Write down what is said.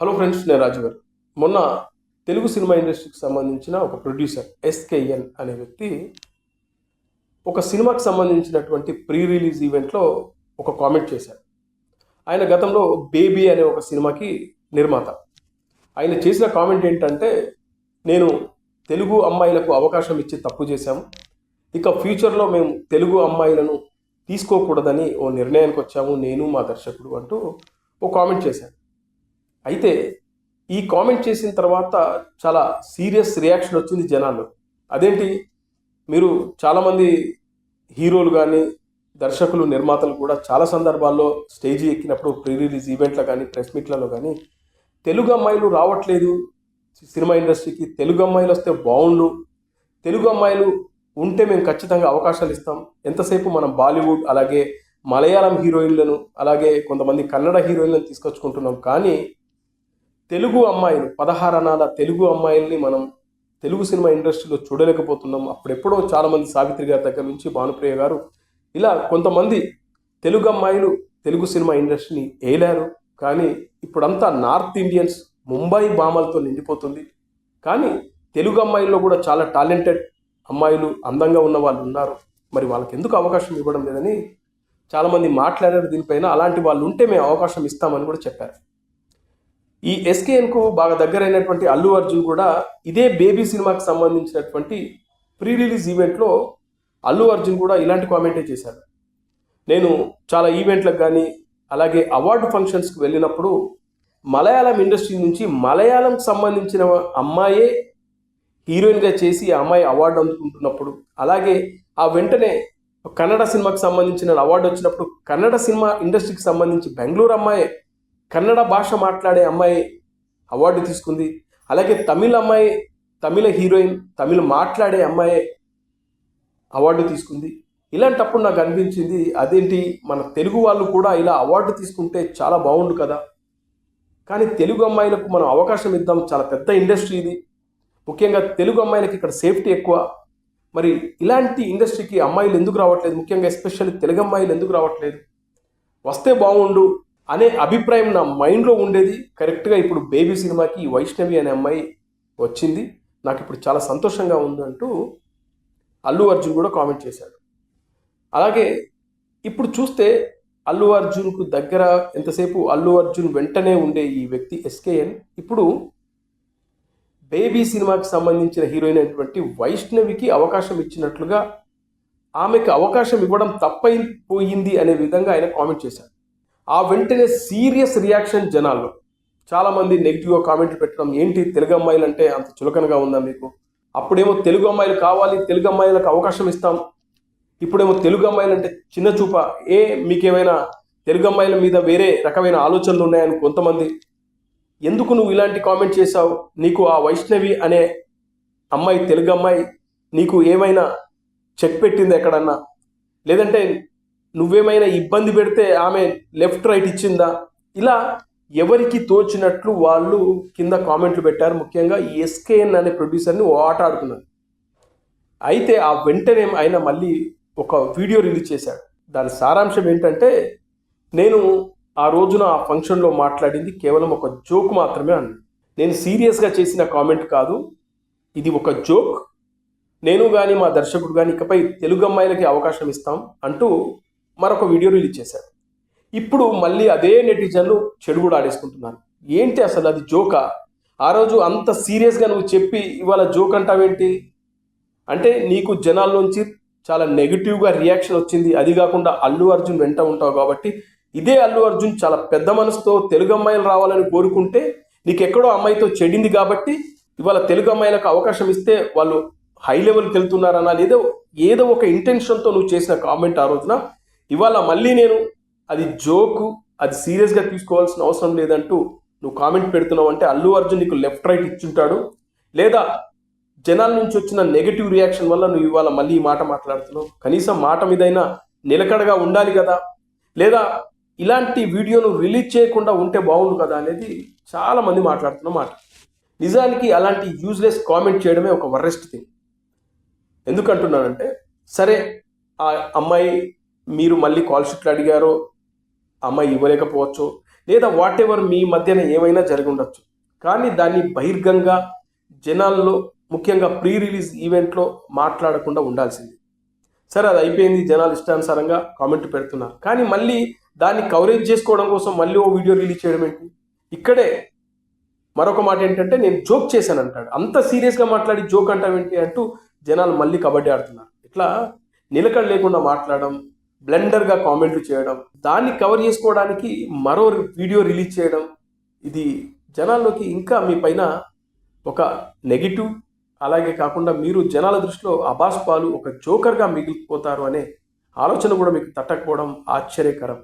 Hello friends, నేను రాజు గారు. మొన్న తెలుగు సినిమా ఇండస్ట్రీకి సంబంధించిన ఒక ప్రొడ్యూసర్ ఎస్కేఎన్ అనే వ్యక్తి ఒక సినిమాకి సంబంధించినటువంటి ప్రీ రిలీజ్ ఈవెంట్లో ఒక కామెంట్ చేశారు. ఆయన గతంలో బేబీ అనే ఒక సినిమాకి నిర్మాత. ఆయన చేసిన కామెంట్ ఏంటంటే, నేను తెలుగు అమ్మాయిలకు అవకాశం ఇచ్చి తప్పు చేశాము, ఇక ఫ్యూచర్లో మేము తెలుగు అమ్మాయిలను తీసుకోకూడదని ఓ నిర్ణయానికి వచ్చాము, నేను మా దర్శకుడు అంటూ ఓ కామెంట్ చేశారు. అయితే ఈ కామెంట్ చేసిన తర్వాత చాలా సీరియస్ రియాక్షన్ వచ్చింది జనాల్లో. అదేంటి, మీరు చాలామంది హీరోలు కానీ దర్శకులు నిర్మాతలు కూడా చాలా సందర్భాల్లో స్టేజీ ఎక్కినప్పుడు ప్రీ రిలీజ్ ఈవెంట్లో కానీ ప్రెస్ మీట్లలో కానీ తెలుగు అమ్మాయిలు రావట్లేదు సినిమా ఇండస్ట్రీకి, తెలుగు అమ్మాయిలు వస్తే బాగుండు, తెలుగు అమ్మాయిలు ఉంటే మేము ఖచ్చితంగా అవకాశాలు ఇస్తాం, ఎంతసేపు మనం బాలీవుడ్ అలాగే మలయాళం హీరోయిన్లను అలాగే కొంతమంది కన్నడ హీరోయిన్లను తీసుకొచ్చుకుంటున్నాం, కానీ తెలుగు అమ్మాయిలు 16 అనాల తెలుగు అమ్మాయిల్ని మనం తెలుగు సినిమా ఇండస్ట్రీలో చూడలేకపోతున్నాం. అప్పుడెప్పుడో చాలామంది సావిత్రి గారి దగ్గర నుంచి భానుప్రియ గారు ఇలా కొంతమంది తెలుగు అమ్మాయిలు తెలుగు సినిమా ఇండస్ట్రీని ఏలారు. కానీ ఇప్పుడంతా నార్త్ ఇండియన్స్ ముంబై భామలతో నిండిపోతుంది. కానీ తెలుగు అమ్మాయిల్లో కూడా చాలా టాలెంటెడ్ అమ్మాయిలు, అందంగా ఉన్న వాళ్ళు ఉన్నారు. మరి వాళ్ళకి ఎందుకు అవకాశం ఇవ్వడం లేదని చాలామంది మాట్లాడారు దీనిపైన. అలాంటి వాళ్ళు ఉంటే మేము అవకాశం ఇస్తామని కూడా చెప్పారు. ఈ ఎస్కేఎన్కు బాగా దగ్గరైనటువంటి అల్లు అర్జున్ కూడా ఇదే బేబీ సినిమాకి సంబంధించినటువంటి ప్రీ రిలీజ్ ఈవెంట్లో అల్లు అర్జున్ కూడా ఇలాంటి కామెంటే చేశారు. నేను చాలా ఈవెంట్లకు కానీ అలాగే అవార్డు ఫంక్షన్స్కి వెళ్ళినప్పుడు మలయాళం ఇండస్ట్రీ నుంచి మలయాళంకి సంబంధించిన అమ్మాయే హీరోయిన్గా చేసి ఆ అమ్మాయి అవార్డు అందుకుంటున్నప్పుడు, అలాగే ఆ వెంటనే కన్నడ సినిమాకి సంబంధించిన అవార్డు వచ్చినప్పుడు కన్నడ సినిమా ఇండస్ట్రీకి సంబంధించి బెంగళూరు అమ్మాయే, కన్నడ భాష మాట్లాడే అమ్మాయి అవార్డు తీసుకుంది. అలాగే తమిళ అమ్మాయి, తమిళ హీరోయిన్, తమిళ మాట్లాడే అమ్మాయి అవార్డు తీసుకుంది. ఇలాంటప్పుడు నాకు అనిపించింది, అదేంటి మన తెలుగు వాళ్ళు కూడా ఇలా అవార్డు తీసుకుంటే చాలా బాగుండు కదా, కానీ తెలుగు అమ్మాయిలకు మనం అవకాశం ఇద్దాం, చాలా పెద్ద ఇండస్ట్రీ ఇది, ముఖ్యంగా తెలుగు అమ్మాయిలకి ఇక్కడ సేఫ్టీ ఎక్కువ. మరి ఇలాంటి ఇండస్ట్రీకి అమ్మాయిలు ఎందుకు రావట్లేదు, ముఖ్యంగా ఎస్పెషల్లీ తెలుగు అమ్మాయిలు ఎందుకు రావట్లేదు, వస్తే బాగుండు అనే అభిప్రాయం నా మైండ్లో ఉండేది. కరెక్ట్గా ఇప్పుడు బేబీ సినిమాకి ఈ వైష్ణవి అనే అమ్మాయి వచ్చింది, నాకు ఇప్పుడు చాలా సంతోషంగా ఉంది అంటూ అల్లు అర్జున్ కూడా కామెంట్ చేశాడు. అలాగే ఇప్పుడు చూస్తే అల్లు అర్జున్కు దగ్గర ఎంతసేపు అల్లు అర్జున్ వెంటనే ఉండే ఈ వ్యక్తి ఎస్కేఎన్ ఇప్పుడు బేబీ సినిమాకి సంబంధించిన హీరోయిన్ అయినటువంటి వైష్ణవికి అవకాశం ఇచ్చినట్లుగా ఆమెకు అవకాశం ఇవ్వడం తప్పైపోయింది అనే విధంగా ఆయన కామెంట్ చేశారు. ఆ వెంటనే సీరియస్ రియాక్షన్ జనాల్లో. చాలామంది నెగిటివ్గా కామెంట్లు పెట్టడం, ఏంటి తెలుగు అమ్మాయిలు అంటే అంత చులకనగా ఉందా మీకు, అప్పుడేమో తెలుగు అమ్మాయిలు కావాలి, తెలుగు అమ్మాయిలకు అవకాశం ఇస్తాం, ఇప్పుడేమో తెలుగు అమ్మాయిలు అంటే చిన్న చూప, మీకేమైనా తెలుగు అమ్మాయిల మీద వేరే రకమైన ఆలోచనలు ఉన్నాయని కొంతమంది. ఎందుకు నువ్వు ఇలాంటి కామెంట్ చేశావు, నీకు ఆ వైష్ణవి అనే అమ్మాయి తెలుగు అమ్మాయి నీకు ఏమైనా చెక్ పెట్టింది ఎక్కడన్నా, లేదంటే నువ్వేమైనా ఇబ్బంది పెడితే ఆమె లెఫ్ట్ రైట్ ఇచ్చిందా, ఇలా ఎవరికి తోచినట్లు వాళ్ళు కింద కామెంట్లు పెట్టారు. ముఖ్యంగా ఈ ఎస్కేఎన్ అనే ప్రొడ్యూసర్ని ఆట ఆడుతున్నారు. అయితే ఆ వెంటనే ఆయన మళ్ళీ ఒక వీడియో రిలీజ్ చేశాడు. దాని సారాంశం ఏంటంటే, నేను ఆ రోజున ఆ ఫంక్షన్లో మాట్లాడింది కేవలం ఒక జోక్ మాత్రమే అన్నాడు. నేను సీరియస్గా చేసిన కామెంట్ కాదు, ఇది ఒక జోక్, నేను కానీ మా దర్శకుడు కానీ ఇకపై తెలుగు అమ్మాయిలకి అవకాశం ఇస్తాం అంటూ మరొక వీడియో రిలీజ్ చేశారు. ఇప్పుడు మళ్ళీ అదే నెటిజన్లు చెడు కూడా ఆడేసుకుంటున్నారు. ఏంటి అసలు అది జోకా, ఆ రోజు అంత సీరియస్గా నువ్వు చెప్పి ఇవాళ జోక్ అంటావేంటి అంటే, నీకు జనాల్లోంచి చాలా నెగిటివ్గా రియాక్షన్ వచ్చింది. అది కాకుండా అల్లు అర్జున్ వెంట ఉంటావు కాబట్టి, ఇదే అల్లు అర్జున్ చాలా పెద్ద మనసుతో తెలుగు అమ్మాయిలు రావాలని కోరుకుంటే నీకు ఎక్కడో అమ్మాయితో చెడింది కాబట్టి ఇవాళ తెలుగు అమ్మాయిలకు అవకాశం ఇస్తే వాళ్ళు హై లెవెల్కి వెళ్తున్నారన్నా, ఏదో ఒక ఇంటెన్షన్తో నువ్వు చేసిన కామెంట్ ఆ రోజున ఇవాళ మళ్ళీ నేను అది జోకు, అది సీరియస్గా తీసుకోవాల్సిన అవసరం లేదంటూ నువ్వు కామెంట్ పెడుతున్నావు అంటే అల్లు అర్జున్ నీకు లెఫ్ట్ రైట్ ఇచ్చుంటాడు, లేదా జనాల నుంచి వచ్చిన నెగటివ్ రియాక్షన్ వల్ల నువ్వు ఇవాళ మళ్ళీ ఈ మాట మాట్లాడుతున్నావు. కనీసం మాట మీదైనా నిలకడగా ఉండాలి కదా, లేదా ఇలాంటి వీడియోను రిలీజ్ చేయకుండా ఉంటే బాగుండు కదా అనేది చాలామంది మాట్లాడుతున్న మాట. నిజానికి అలాంటి యూజ్లెస్ కామెంట్ చేయడమే ఒక వరెస్ట్ థింగ్. ఎందుకంటున్నానంటే, సరే ఆ అమ్మాయి మీరు మళ్ళీ కాల్ షీట్లు అడిగారో అమ్మాయి ఇవ్వలేకపోవచ్చు, లేదా వాట్ ఎవర్ మీ మధ్యన ఏమైనా జరిగి ఉండొచ్చు. కానీ దాన్ని బహిర్గంగా జనాల్లో ముఖ్యంగా ప్రీ రిలీజ్ ఈవెంట్లో మాట్లాడకుండా ఉండాల్సింది. సరే, అది అయిపోయింది, జనాలు ఇష్టానుసారంగా కామెంట్ పెడుతున్నారు. కానీ మళ్ళీ దాన్ని కవరేజ్ చేసుకోవడం కోసం మళ్ళీ ఓ వీడియో రిలీజ్ చేయడం ఏంటి? ఇక్కడే మరొక మాట ఏంటంటే, నేను జోక్ చేశాను అంటాడు. అంత సీరియస్గా మాట్లాడి జోక్ అంటావేంటి అంటూ జనాలు మళ్ళీ కబడ్డీ ఆడుతున్నారు. ఇట్లా నిలకడ లేకుండా మాట్లాడడం, బ్లెండర్గా కామెంట్లు చేయడం, దాన్ని కవర్ చేసుకోవడానికి మరో వీడియో రిలీజ్ చేయడం, ఇది జనాల్లోకి ఇంకా మీ పైన ఒక నెగిటివ్, అలాగే కాకుండా మీరు జనాల దృష్టిలో అబాస్ పాలు, ఒక జోకర్గా మిగిలిపోతారు అనే ఆలోచన కూడా మీకు తట్టకపోవడం ఆశ్చర్యకరం.